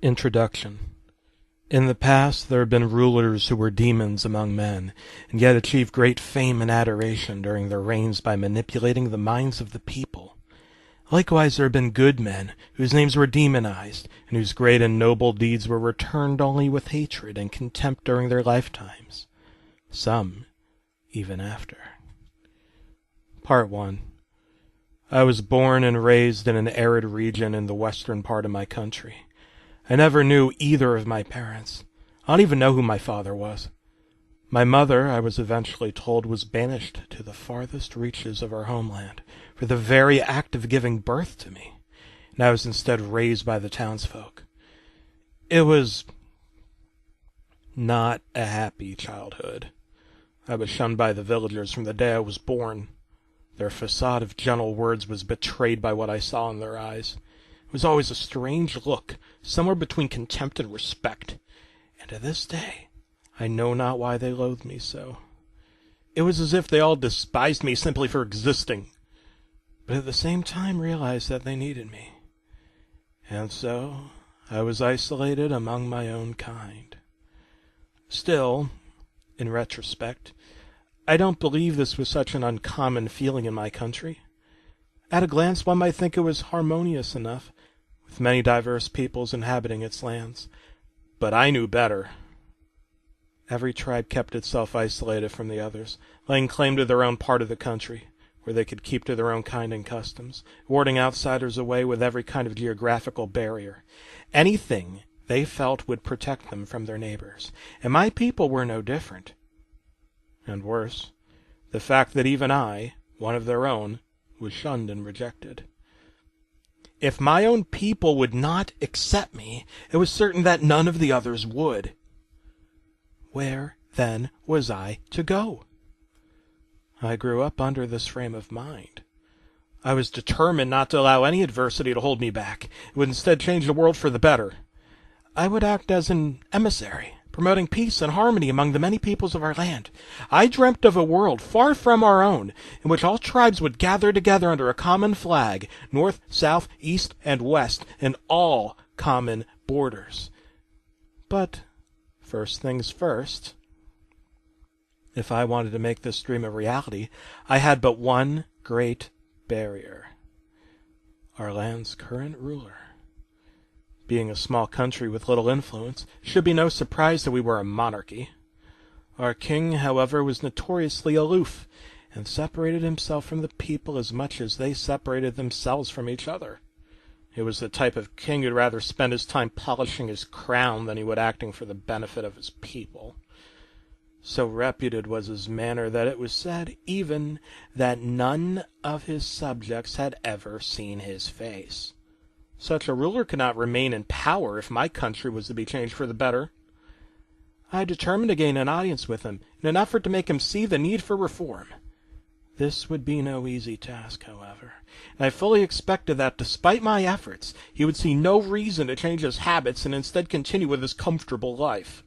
Introduction. In the past there have been rulers who were demons among men, and yet achieved great fame and adoration during their reigns by manipulating the minds of the people. Likewise there have been good men, whose names were demonized, and whose great and noble deeds were returned only with hatred and contempt during their lifetimes. Some even after. Part 1. I was born and raised in an arid region in the western part of my country. I never knew either of my parents. I don't even know who my father was. My mother, I was eventually told, was banished to the farthest reaches of her homeland for the very act of giving birth to me, and I was instead raised by the townsfolk. It was not a happy childhood. I was shunned by the villagers from the day I was born. Their facade of gentle words was betrayed by what I saw in their eyes. It was always a strange look, somewhere between contempt and respect, and to this day I know not why they loathed me so. It was as if they all despised me simply for existing, but at the same time realized that they needed me. And so I was isolated among my own kind. Still, in retrospect, I don't believe this was such an uncommon feeling in my country. At a glance one might think it was harmonious enough, with many diverse peoples inhabiting its lands. But I knew better. Every tribe kept itself isolated from the others, laying claim to their own part of the country, where they could keep to their own kind and customs, warding outsiders away with every kind of geographical barrier. Anything they felt would protect them from their neighbors, and my people were no different. And worse, the fact that even I, one of their own, was shunned and rejected. If my own people would not accept me, it was certain that none of the others would. Where, then, was I to go? I grew up under this frame of mind. I was determined not to allow any adversity to hold me back. It would instead change the world for the better. I would act as an emissary, promoting peace and harmony among the many peoples of our land. I dreamt of a world far from our own, in which all tribes would gather together under a common flag, north, south, east, and west, and all common borders. But first things first. If I wanted to make this dream a reality, I had but one great barrier: our land's current ruler. Being a small country with little influence, it should be no surprise that we were a monarchy. Our king, however, was notoriously aloof, and separated himself from the people as much as they separated themselves from each other. He was the type of king who'd rather spend his time polishing his crown than he would acting for the benefit of his people. So reputed was his manner that it was said even that none of his subjects had ever seen his face. Such a ruler could not remain in power if my country was to be changed for the better. I determined to gain an audience with him in an effort to make him see the need for reform. This would be no easy task, however, and I fully expected that despite my efforts, he would see no reason to change his habits and instead continue with his comfortable life.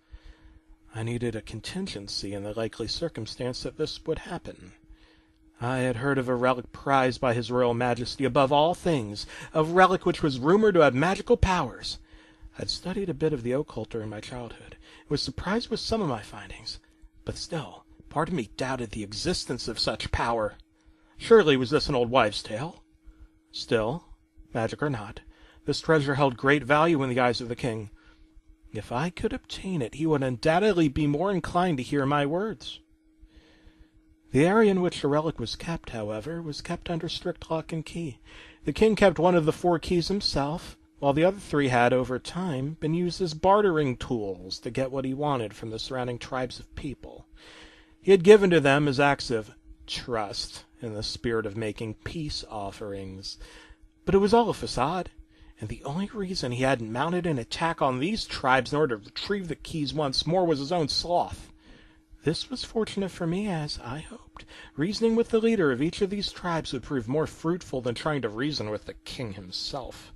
I needed a contingency in the likely circumstance that this would happen. I had heard of a relic prized by His Royal Majesty above all things, a relic which was rumored to have magical powers. I had studied a bit of the occult during my childhood, and was surprised with some of my findings, but still, part of me doubted the existence of such power. Surely was this an old wives' tale? Still, magic or not, this treasure held great value in the eyes of the king. If I could obtain it, he would undoubtedly be more inclined to hear my words. The area in which the relic was kept, however, was kept under strict lock and key. The king kept one of the 4 keys himself, while the other 3 had, over time, been used as bartering tools to get what he wanted from the surrounding tribes of people. He had given to them as acts of trust, in the spirit of making peace offerings. But it was all a facade, and the only reason he hadn't mounted an attack on these tribes in order to retrieve the keys once more was his own sloth. This was fortunate for me, as I hoped. Reasoning with the leader of each of these tribes would prove more fruitful than trying to reason with the king himself.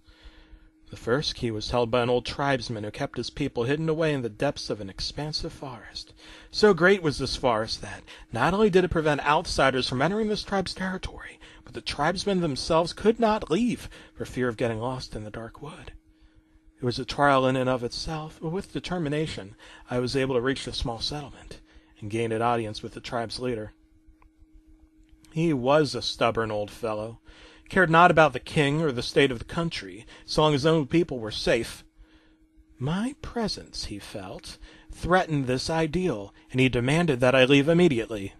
The first key was held by an old tribesman who kept his people hidden away in the depths of an expansive forest. So great was this forest that not only did it prevent outsiders from entering this tribe's territory, but the tribesmen themselves could not leave for fear of getting lost in the dark wood. It was a trial in and of itself, but with determination I was able to reach the small settlement and gain an audience with the tribe's leader. He was a stubborn old fellow, cared not about the king or the state of the country, so long as his own people were safe. My presence, he felt, threatened this ideal, and he demanded that I leave immediately.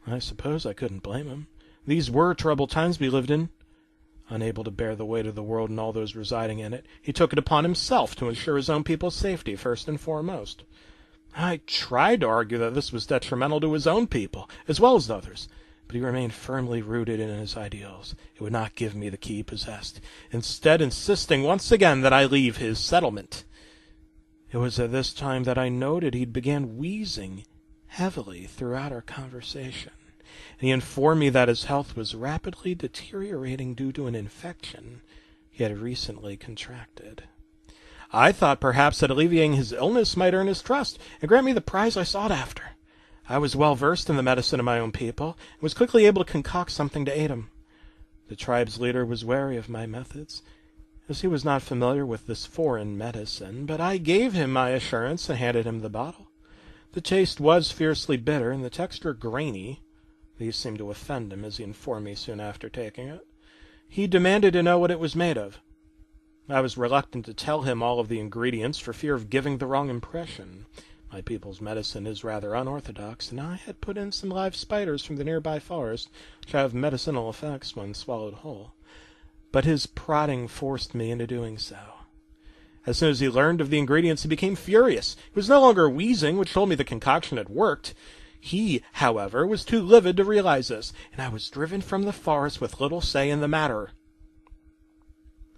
I suppose I couldn't blame him. These were troubled times we lived in. Unable to bear the weight of the world and all those residing in it, he took it upon himself to ensure his own people's safety first and foremost. I tried to argue that this was detrimental to his own people, as well as others, but he remained firmly rooted in his ideals. He would not give me the key he possessed, instead insisting once again that I leave his settlement. It was at this time that I noted he began wheezing heavily throughout our conversation, and he informed me that his health was rapidly deteriorating due to an infection he had recently contracted. I thought perhaps that alleviating his illness might earn his trust and grant me the prize I sought after. I was well versed in the medicine of my own people, and was quickly able to concoct something to aid him. The tribe's leader was wary of my methods, as he was not familiar with this foreign medicine, but I gave him my assurance and handed him the bottle. The taste was fiercely bitter, and the texture grainy. These seemed to offend him, as he informed me soon after taking it. He demanded to know what it was made of. I was reluctant to tell him all of the ingredients for fear of giving the wrong impression. My people's medicine is rather unorthodox, and I had put in some live spiders from the nearby forest, which have medicinal effects when swallowed whole. But his prodding forced me into doing so. As soon as he learned of the ingredients, he became furious. He was no longer wheezing, which told me the concoction had worked. He, however, was too livid to realize this, and I was driven from the forest with little say in the matter.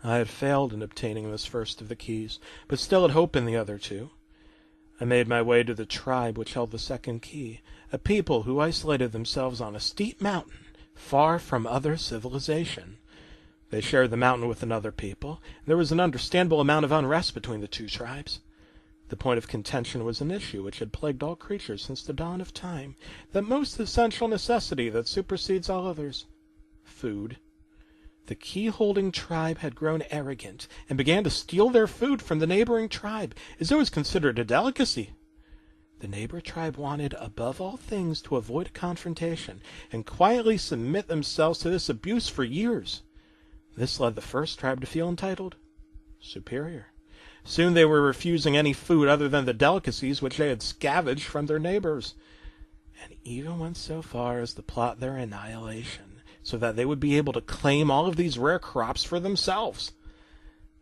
I had failed in obtaining this first of the keys, but still had hope in the other two. I made my way to the tribe which held the second key, a people who isolated themselves on a steep mountain, far from other civilization. They shared the mountain with another people, and there was an understandable amount of unrest between the two tribes. The point of contention was an issue which had plagued all creatures since the dawn of time, that most essential necessity that supersedes all others: food. The key-holding tribe had grown arrogant, and began to steal their food from the neighboring tribe, as it was considered a delicacy. The neighbor tribe wanted, above all things, to avoid a confrontation, and quietly submit themselves to this abuse for years. This led the first tribe to feel entitled, superior. Soon they were refusing any food other than the delicacies which they had scavenged from their neighbors, and even went so far as to plot their annihilation, so that they would be able to claim all of these rare crops for themselves.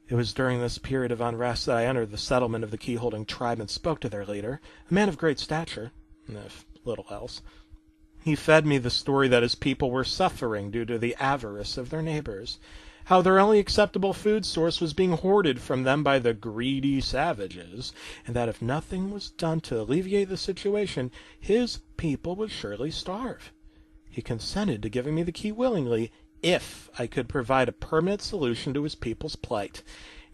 It was during this period of unrest that I entered the settlement of the key-holding tribe and spoke to their leader, a man of great stature, if little else. He fed me the story that his people were suffering due to the avarice of their neighbors, how their only acceptable food source was being hoarded from them by the greedy savages, and that if nothing was done to alleviate the situation, his people would surely starve. He consented to giving me the key willingly, if I could provide a permanent solution to his people's plight,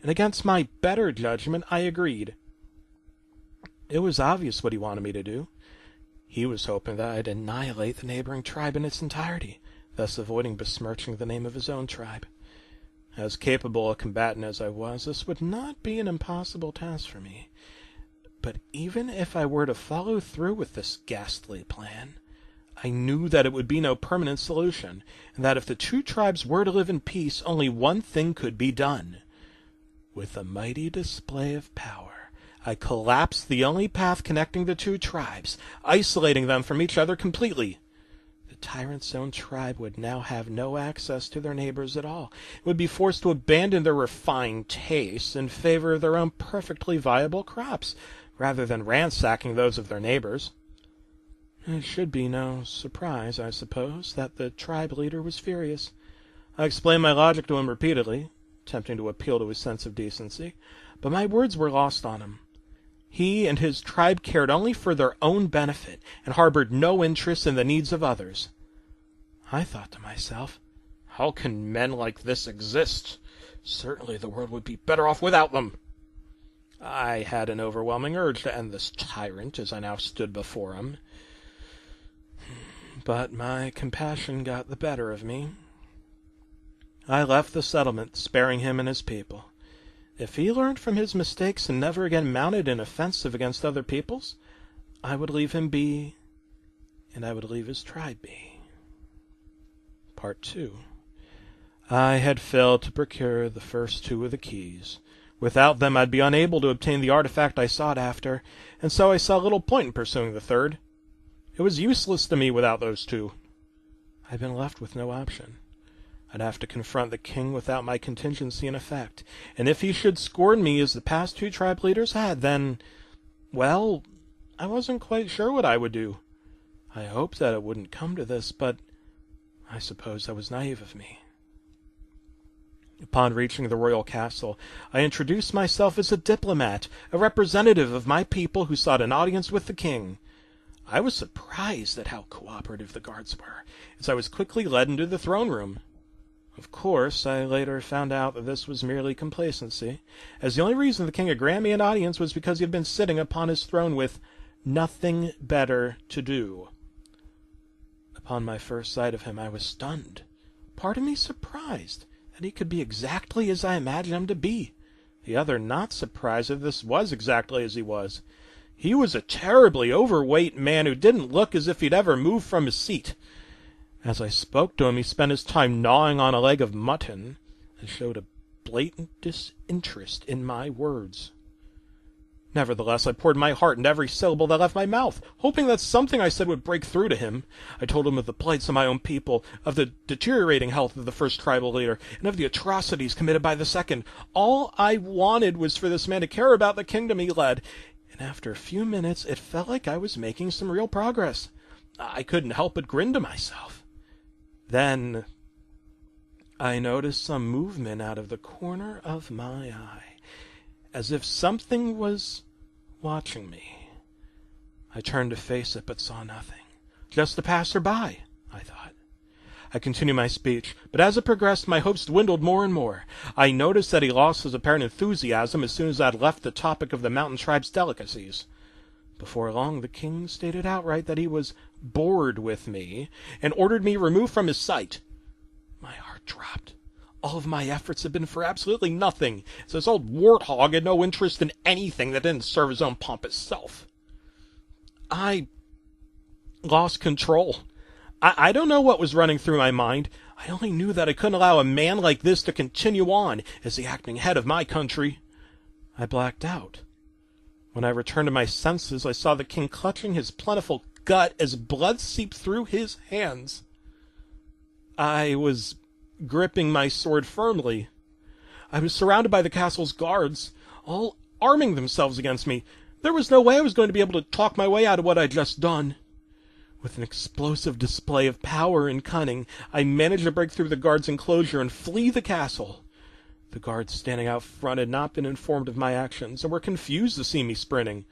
and against my better judgment I agreed. It was obvious what he wanted me to do. He was hoping that I'd annihilate the neighboring tribe in its entirety, thus avoiding besmirching the name of his own tribe. As capable a combatant as I was, this would not be an impossible task for me. But even if I were to follow through with this ghastly plan, I knew that it would be no permanent solution, and that if the two tribes were to live in peace, only one thing could be done. With a mighty display of power, I collapsed the only path connecting the two tribes, isolating them from each other completely. The tyrant's own tribe would now have no access to their neighbors at all. It would be forced to abandon their refined tastes in favor of their own perfectly viable crops, rather than ransacking those of their neighbors. It should be no surprise, I suppose, that the tribe leader was furious. I explained my logic to him repeatedly, attempting to appeal to his sense of decency, but my words were lost on him. He and his tribe cared only for their own benefit, and harbored no interest in the needs of others. I thought to myself, how can men like this exist? Certainly the world would be better off without them. I had an overwhelming urge to end this tyrant as I now stood before him. But my compassion got the better of me. I left the settlement, sparing him and his people. If he learned from his mistakes and never again mounted an offensive against other peoples, I would leave him be, and I would leave his tribe be. Part 2. I had failed to procure the first 2 of the keys. Without them I'd be unable to obtain the artifact I sought after, and so I saw little point in pursuing the third. It was useless to me without those 2. I'd been left with no option. I'd have to confront the king without my contingency in effect, and if he should scorn me as the past 2 tribe leaders had, then, well, I wasn't quite sure what I would do. I hoped that it wouldn't come to this, but I suppose that was naive of me. Upon reaching the royal castle, I introduced myself as a diplomat, a representative of my people who sought an audience with the king. I was surprised at how cooperative the guards were, as I was quickly led into the throne room. Of course, I later found out that this was merely complacency, as the only reason the king had granted me an audience was because he had been sitting upon his throne with nothing better to do. Upon my first sight of him, I was stunned, part of me surprised that he could be exactly as I imagined him to be, the other not surprised that this was exactly as he was. He was a terribly overweight man who didn't look as if he'd ever moved from his seat. As I spoke to him, he spent his time gnawing on a leg of mutton and showed a blatant disinterest in my words. Nevertheless, I poured my heart into every syllable that left my mouth, hoping that something I said would break through to him. I told him of the plights of my own people, of the deteriorating health of the first tribal leader, and of the atrocities committed by the second. All I wanted was for this man to care about the kingdom he led, and after a few minutes it felt like I was making some real progress. I couldn't help but grin to myself. Then I noticed some movement out of the corner of my eye, as if something was watching me. I turned to face it, but saw nothing. Just a passer-by, I thought. I continued my speech, but as it progressed, my hopes dwindled more and more. I noticed that he lost his apparent enthusiasm as soon as I had left the topic of the mountain tribe's delicacies. Before long, the king stated outright that he was bored with me, and ordered me removed from his sight. My heart dropped. All of my efforts had been for absolutely nothing, as this old warthog had no interest in anything that didn't serve his own pompous self. I lost control. I don't know what was running through my mind. I only knew that I couldn't allow a man like this to continue on as the acting head of my country. I blacked out. When I returned to my senses, I saw the king clutching his plentiful gut as blood seeped through his hands. I was gripping my sword firmly. I was surrounded by the castle's guards, all arming themselves against me. There was no way I was going to be able to talk my way out of what I'd just done. With an explosive display of power and cunning, I managed to break through the guards' enclosure and flee the castle. The guards standing out front had not been informed of my actions, and were confused to see me sprinting.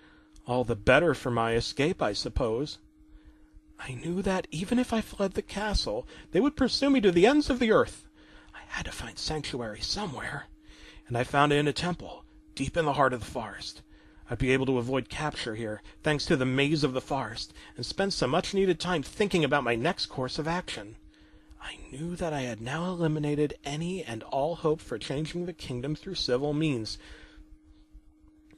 All the better for my escape, I suppose. I knew that even if I fled the castle, they would pursue me to the ends of the earth. I had to find sanctuary somewhere, and I found it in a temple, deep in the heart of the forest. I'd be able to avoid capture here, thanks to the maze of the forest, and spend some much-needed time thinking about my next course of action. I knew that I had now eliminated any and all hope for changing the kingdom through civil means.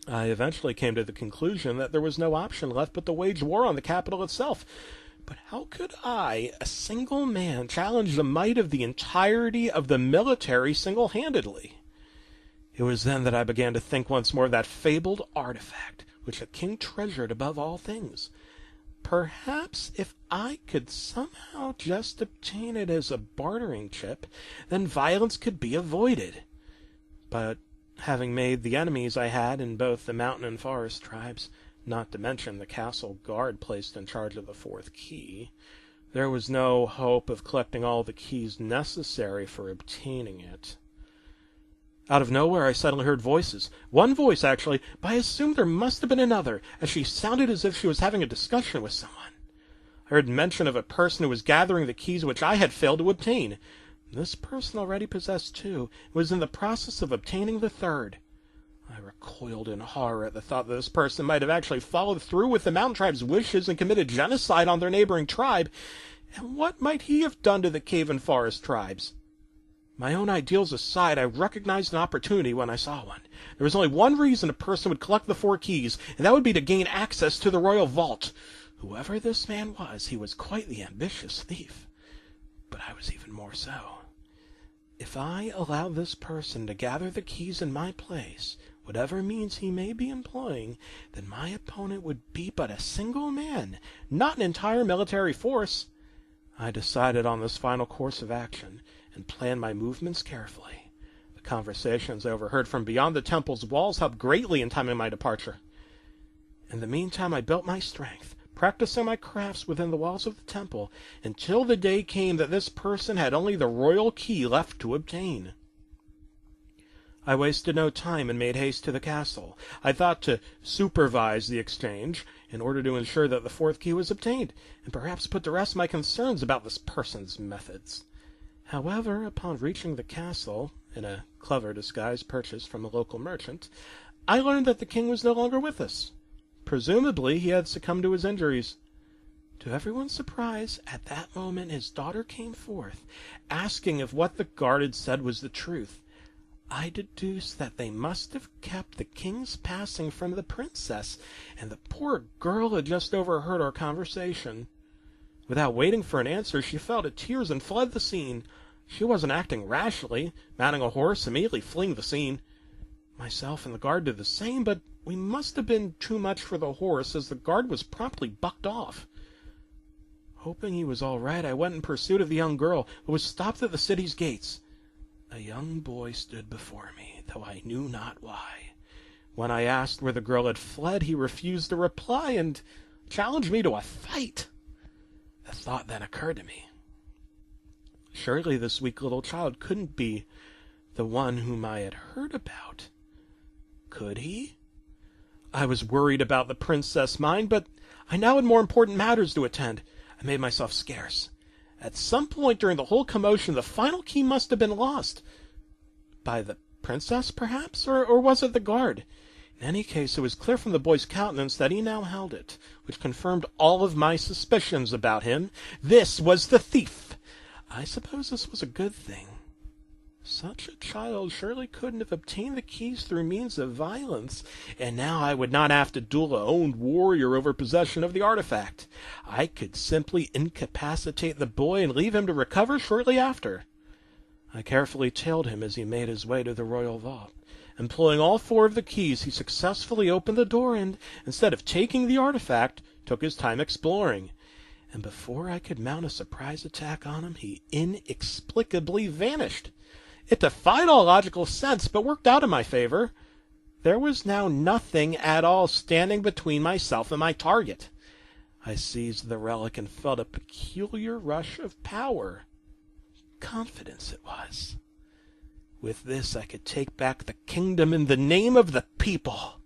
I eventually came to the conclusion that there was no option left but to wage war on the capital itself. But how could I, a single man, challenge the might of the entirety of the military single-handedly? It was then that I began to think once more of that fabled artifact which the king treasured above all things. Perhaps if I could somehow just obtain it as a bartering chip, then violence could be avoided. But having made the enemies I had in both the mountain and forest tribes, not to mention the castle guard placed in charge of the fourth key, there was no hope of collecting all the keys necessary for obtaining it. Out of nowhere I suddenly heard voices. One voice, actually, but I assumed there must have been another, as she sounded as if she was having a discussion with someone. I heard mention of a person who was gathering the keys which I had failed to obtain. This person already possessed two, and was in the process of obtaining the third. I recoiled in horror at the thought that this person might have actually followed through with the mountain tribe's wishes and committed genocide on their neighboring tribe. And what might he have done to the cave and forest tribes? My own ideals aside, I recognized an opportunity when I saw one. There was only one reason a person would collect the 4 keys, and that would be to gain access to the royal vault. Whoever this man was, he was quite the ambitious thief. But I was even more so. If I allowed this person to gather the keys in my place, whatever means he may be employing, then my opponent would be but a single man, not an entire military force. I decided on this final course of action, and planned my movements carefully. The conversations I overheard from beyond the temple's walls helped greatly in timing my departure. In the meantime, I built my strength, practicing my crafts within the walls of the temple, until the day came that this person had only the royal key left to obtain. I wasted no time and made haste to the castle. I thought to supervise the exchange in order to ensure that the 4th key was obtained, and perhaps put to rest my concerns about this person's methods. However, upon reaching the castle, in a clever disguise purchased from a local merchant, I learned that the king was no longer with us. Presumably, he had succumbed to his injuries. To everyone's surprise, at that moment his daughter came forth, asking if what the guard had said was the truth. I deduced that they must have kept the king's passing from the princess, and the poor girl had just overheard our conversation. Without waiting for an answer, she fell to tears and fled the scene. She wasn't acting rashly, mounting a horse, immediately fleeing the scene. Myself and the guard did the same, but we must have been too much for the horse, as the guard was promptly bucked off. Hoping he was all right, I went in pursuit of the young girl, who was stopped at the city's gates. A young boy stood before me, though I knew not why. When I asked where the girl had fled, he refused to reply and challenged me to a fight. A thought then occurred to me. Surely this weak little child couldn't be the one whom I had heard about. Could he? I was worried about the princess' mind, but I now had more important matters to attend. I made myself scarce. At some point during the whole commotion, the final key must have been lost. By the princess, perhaps? Or was it the guard? In any case, it was clear from the boy's countenance that he now held it, which confirmed all of my suspicions about him. This was the thief. I suppose this was a good thing. Such a child surely couldn't have obtained the keys through means of violence, and now I would not have to duel a owned warrior over possession of the artifact. I could simply incapacitate the boy and leave him to recover shortly after. I carefully tailed him as he made his way to the royal vault. Employing all 4 of the keys, he successfully opened the door and, instead of taking the artifact, took his time exploring. And before I could mount a surprise attack on him, he inexplicably vanished. It defied all logical sense, but worked out in my favor. There was now nothing at all standing between myself and my target. I seized the relic and felt a peculiar rush of power. Confidence it was. With this, I could take back the kingdom in the name of the people.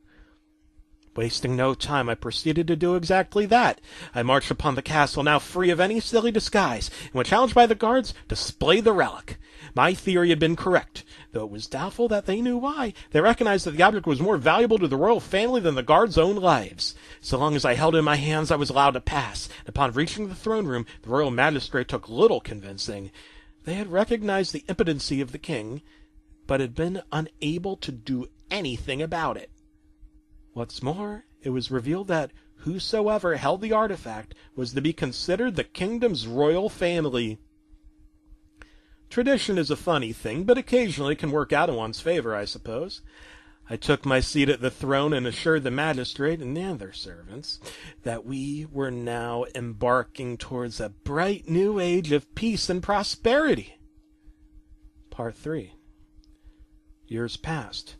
Wasting no time, I proceeded to do exactly that. I marched upon the castle, now free of any silly disguise, and when challenged by the guards, displayed the relic. My theory had been correct, though it was doubtful that they knew why. They recognized that the object was more valuable to the royal family than the guards' own lives. So long as I held it in my hands, I was allowed to pass. Upon reaching the throne room, the royal magistrate took little convincing. They had recognized the impotency of the king, but had been unable to do anything about it. What's more, it was revealed that whosoever held the artifact was to be considered the kingdom's royal family. Tradition is a funny thing, but occasionally can work out in one's favor, I suppose. I took my seat at the throne and assured the magistrate and the other servants that we were now embarking towards a bright new age of peace and prosperity. Part 3. Years passed.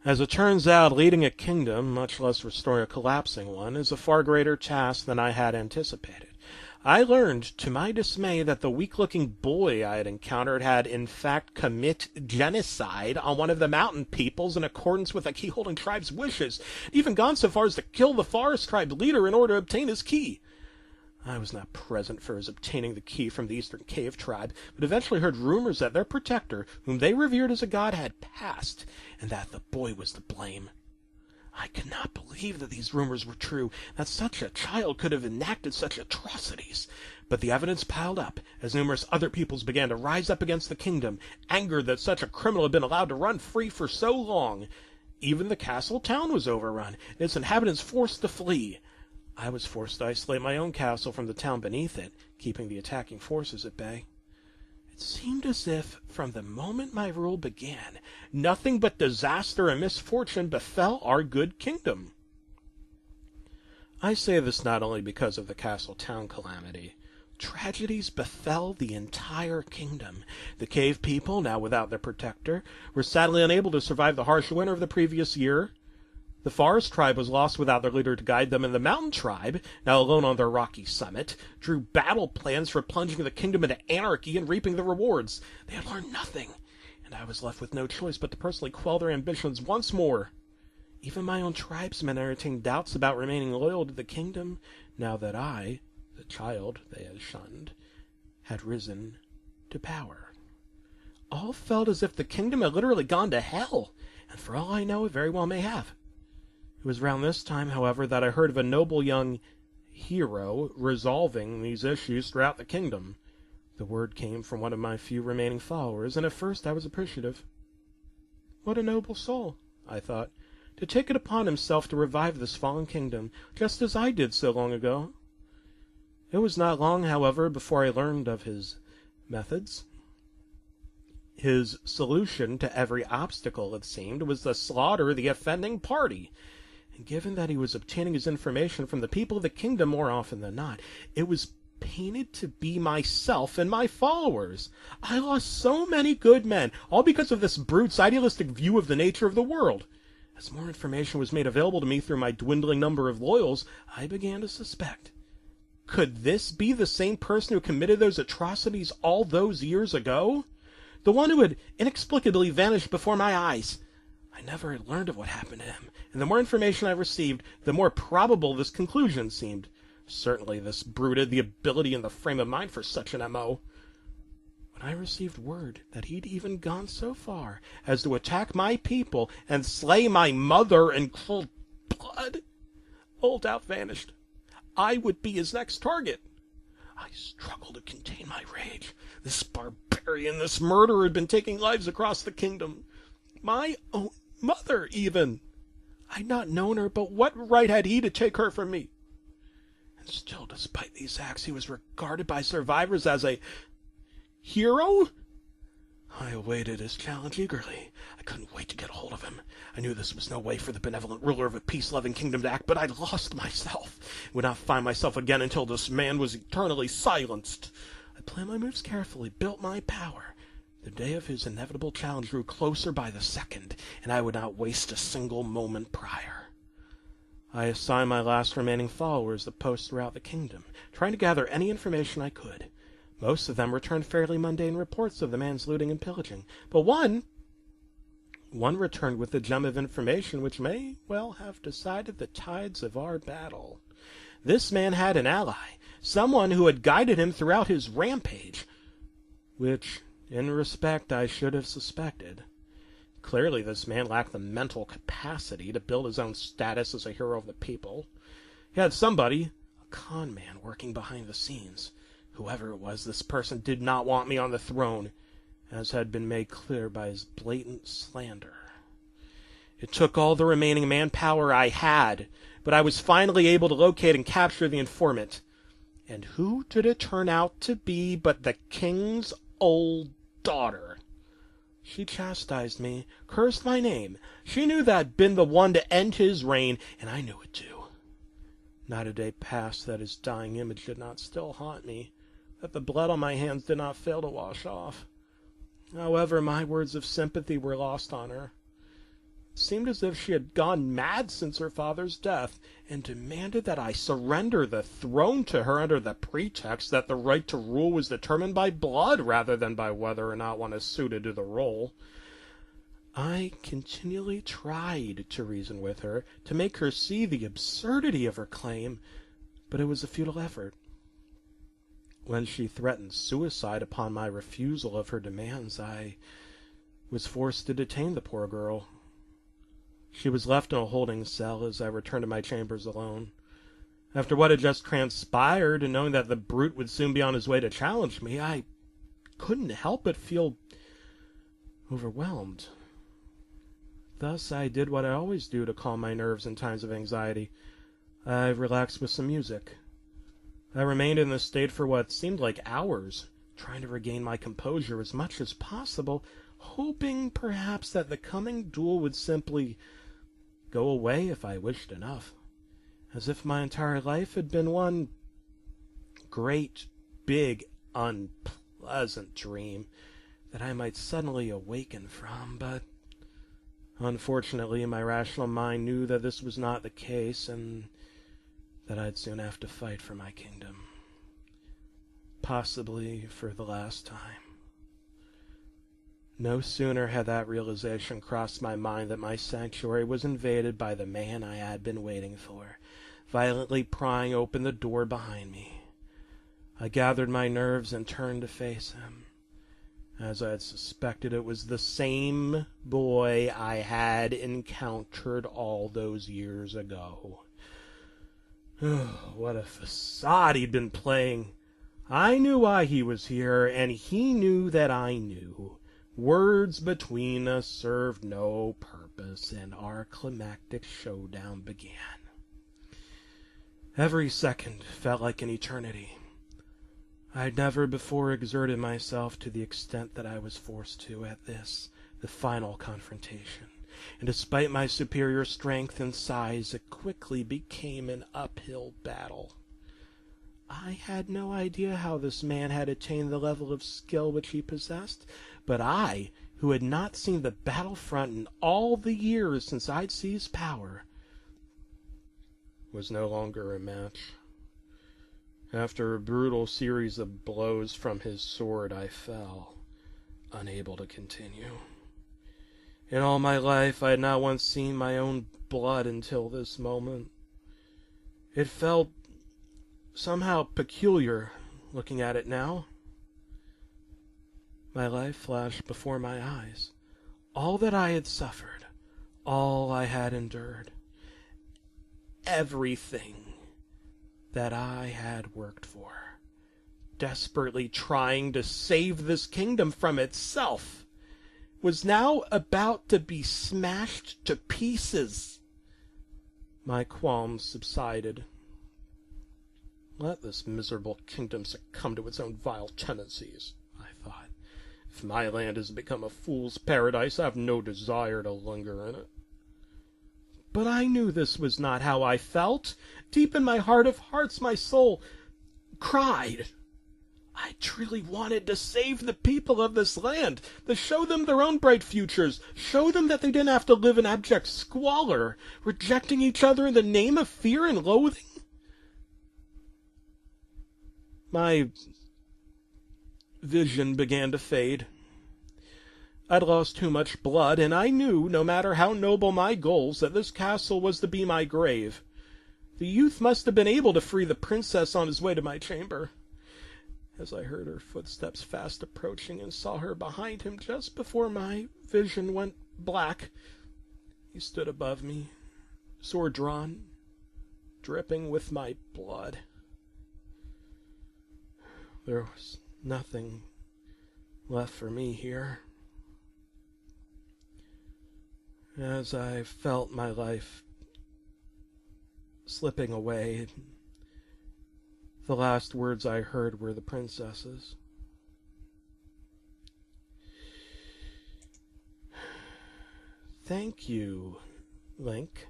As it turns out, leading a kingdom, much less restoring a collapsing one, is a far greater task than I had anticipated. I learned, to my dismay, that the weak-looking boy I had encountered had, in fact, committed genocide on one of the mountain peoples in accordance with the key-holding tribe's wishes, even gone so far as to kill the forest tribe leader in order to obtain his key. I was not present for his obtaining the key from the Eastern Cave tribe, but eventually heard rumors that their protector, whom they revered as a god, had passed, and that the boy was to blame. I could not believe that these rumors were true, that such a child could have enacted such atrocities. But the evidence piled up as numerous other peoples began to rise up against the kingdom, angered that such a criminal had been allowed to run free for so long. Even the castle town was overrun, and its inhabitants forced to flee. I was forced to isolate my own castle from the town beneath it, keeping the attacking forces at bay. It seemed as if, from the moment my rule began, nothing but disaster and misfortune befell our good kingdom. I say this not only because of the castle-town calamity. Tragedies befell the entire kingdom. The cave people, now without their protector, were sadly unable to survive the harsh winter of the previous year. The forest tribe was lost without their leader to guide them, and the mountain tribe, now alone on their rocky summit, drew battle plans for plunging the kingdom into anarchy and reaping the rewards. They had learned nothing, and I was left with no choice but to personally quell their ambitions once more. Even my own tribesmen entertained doubts about remaining loyal to the kingdom, now that I, the child they had shunned, had risen to power. All felt as if the kingdom had literally gone to hell, and for all I know, it very well may have. It was around this time, however, that I heard of a noble young hero resolving these issues throughout the kingdom. The word came from one of my few remaining followers, and at first I was appreciative. What a noble soul, I thought, to take it upon himself to revive this fallen kingdom, just as I did so long ago. It was not long, however, before I learned of his methods. His solution to every obstacle, it seemed, was to slaughter the offending party. And given that he was obtaining his information from the people of the kingdom more often than not, it was painted to be myself and my followers. I lost so many good men, all because of this brute's idealistic view of the nature of the world. As more information was made available to me through my dwindling number of loyals, I began to suspect. Could this be the same person who committed those atrocities all those years ago? The one who had inexplicably vanished before my eyes. I never had learned of what happened to him, and the more information I received, the more probable this conclusion seemed. Certainly this brute had the ability and the frame of mind for such an M.O. When I received word that he'd even gone so far as to attack my people and slay my mother in cold blood, all doubt vanished. I would be his next target. I struggled to contain my rage. This barbarian, this murderer had been taking lives across the kingdom. My own mother, even. I'd not known her, but what right had he to take her from me? And still, despite these acts, he was regarded by survivors as a hero? I awaited his challenge eagerly. I couldn't wait to get a hold of him. I knew this was no way for the benevolent ruler of a peace-loving kingdom to act, but I'd lost myself. I would not find myself again until this man was eternally silenced. I planned my moves carefully, built my power. The day of his inevitable challenge grew closer by the second, and I would not waste a single moment prior. I assigned my last remaining followers to posts throughout the kingdom, trying to gather any information I could. Most of them returned fairly mundane reports of the man's looting and pillaging, but one returned with a gem of information which may well have decided the tides of our battle. This man had an ally, someone who had guided him throughout his rampage, which, in respect, I should have suspected. Clearly, this man lacked the mental capacity to build his own status as a hero of the people. He had somebody, a con man, working behind the scenes. Whoever it was, this person did not want me on the throne, as had been made clear by his blatant slander. It took all the remaining manpower I had, but I was finally able to locate and capture the informant. And who did it turn out to be but the king's old daughter? She chastised me, cursed my name. She knew that I'd been the one to end his reign, and I knew it too. Not a day passed that his dying image did not still haunt me, that the blood on my hands did not fail to wash off. However, my words of sympathy were lost on her. It seemed as if she had gone mad since her father's death, and demanded that I surrender the throne to her under the pretext that the right to rule was determined by blood rather than by whether or not one is suited to the role. I continually tried to reason with her, to make her see the absurdity of her claim, but it was a futile effort. When she threatened suicide upon my refusal of her demands, I was forced to detain the poor girl. She was left in a holding cell as I returned to my chambers alone. After what had just transpired, and knowing that the brute would soon be on his way to challenge me, I couldn't help but feel overwhelmed. Thus, I did what I always do to calm my nerves in times of anxiety. I relaxed with some music. I remained in this state for what seemed like hours, trying to regain my composure as much as possible, hoping perhaps that the coming duel would simply go away if I wished enough, as if my entire life had been one great, big, unpleasant dream that I might suddenly awaken from. But unfortunately, my rational mind knew that this was not the case, and that I'd soon have to fight for my kingdom, possibly for the last time. No sooner had that realization crossed my mind that my sanctuary was invaded by the man I had been waiting for, violently prying open the door behind me. I gathered my nerves and turned to face him. As I had suspected, it was the same boy I had encountered all those years ago. What a facade he'd been playing. I knew why he was here, and he knew that I knew. Words between us served no purpose, and our climactic showdown began. Every second felt like an eternity. I'd never before exerted myself to the extent that I was forced to at this, the final confrontation. And despite my superior strength and size, it quickly became an uphill battle. I had no idea how this man had attained the level of skill which he possessed, but I, who had not seen the battlefront in all the years since I'd seized power, was no longer a match. After a brutal series of blows from his sword, I fell, unable to continue. In all my life, I had not once seen my own blood until this moment. It felt somehow peculiar, looking at it now. My life flashed before my eyes. All that I had suffered, all I had endured, everything that I had worked for, desperately trying to save this kingdom from itself, was now about to be smashed to pieces. My qualms subsided. Let this miserable kingdom succumb to its own vile tendencies, I thought. If my land has become a fool's paradise, I have no desire to linger in it. But I knew this was not how I felt. Deep in my heart of hearts, my soul cried. I truly wanted to save the people of this land, to show them their own bright futures, show them that they didn't have to live in abject squalor, rejecting each other in the name of fear and loathing. My vision began to fade. I'd lost too much blood, and I knew, no matter how noble my goals, that this castle was to be my grave. The youth must have been able to free the princess on his way to my chamber. As I heard her footsteps fast approaching and saw her behind him just before my vision went black, he stood above me, sword drawn, dripping with my blood. There was nothing left for me here. As I felt my life slipping away, the last words I heard were the princess's. Thank you, Link.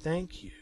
Thank you.